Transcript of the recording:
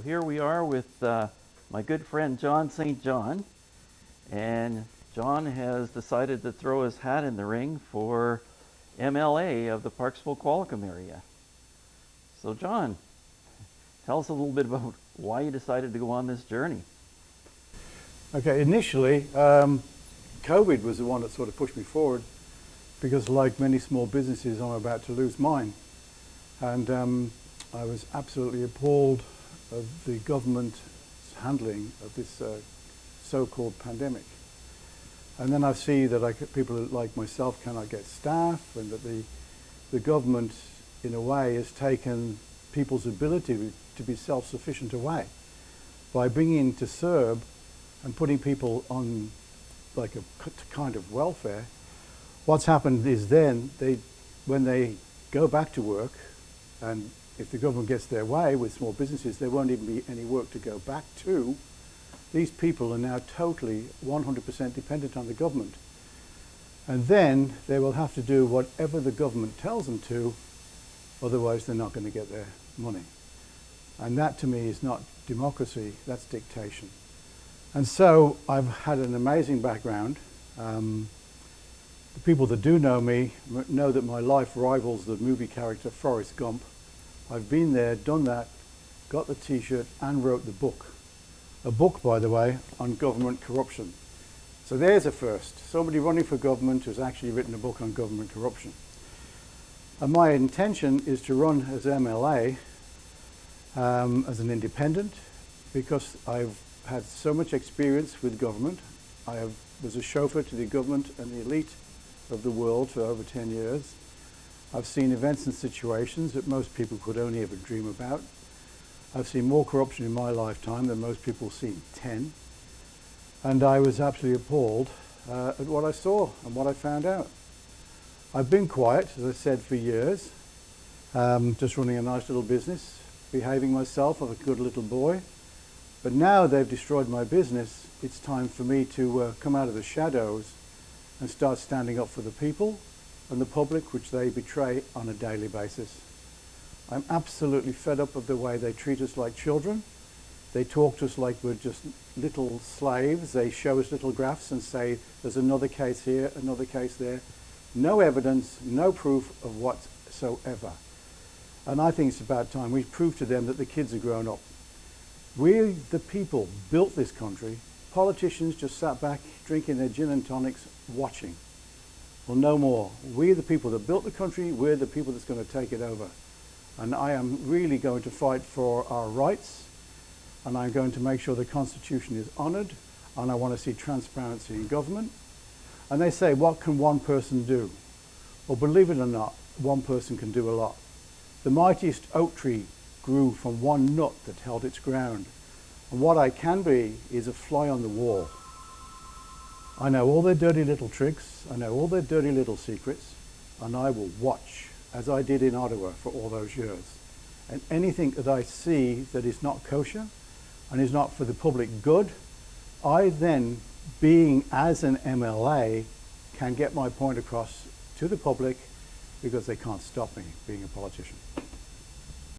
here we are with my good friend John St. John, and John has decided to throw his hat in the ring for MLA of the Parksville-Qualicum area. So John, tell us a little bit about why you decided to go on this journey. Okay, initially, COVID was the one that sort of pushed me forward because like many small businesses, I'm about to lose mine. And I was absolutely appalled of the government's handling of this so-called pandemic. And then I see that people like myself cannot get staff, and that the government, in a way, has taken people's ability to be self-sufficient away by bringing in to CERB and putting people on like a kind of welfare. What's happened is then, when they go back to work, and if the government gets their way with small businesses, there won't even be any work to go back to. These people are now totally 100% dependent on the government. And then they will have to do whatever the government tells them to, otherwise they're not going to get their money. And that to me is not democracy, that's dictation. And so I've had an amazing background. The people that do know me know that my life rivals the movie character Forrest Gump. I've been there, done that, got the t-shirt and wrote the book. A book, by the way, on government corruption. So there's a first. Somebody running for government who's actually written a book on government corruption. And my intention is to run as MLA, as an independent, because I've had so much experience with government. I was a chauffeur to the government and the elite of the world for over 10 years. I've seen events and situations that most people could only ever dream about. I've seen more corruption in my lifetime than most people see in 10. And I was absolutely appalled at what I saw and what I found out. I've been quiet, as I said, for years, just running a nice little business, behaving myself like a good little boy. But now they've destroyed my business, it's time for me to come out of the shadows and start standing up for the people and the public, which they betray on a daily basis. I'm absolutely fed up of the way they treat us like children. They talk to us like we're just little slaves. They show us little graphs and say, there's another case here, another case there. No evidence, no proof of whatsoever. And I think it's about time we prove to them that the kids are grown up. We, the people, built this country. Politicians just sat back drinking their gin and tonics, watching. Well, no more. We're the people that built the country. We're the people that's going to take it over. And I am really going to fight for our rights. And I'm going to make sure the Constitution is honoured. And I want to see transparency in government. And they say, what can one person do? Well, believe it or not, one person can do a lot. The mightiest oak tree grew from one nut that held its ground. And what I can be is a fly on the wall. I know all their dirty little tricks, I know all their dirty little secrets, and I will watch, as I did in Ottawa for all those years. And anything that I see that is not kosher and is not for the public good, I then, being as an MLA, can get my point across to the public because they can't stop me being a politician.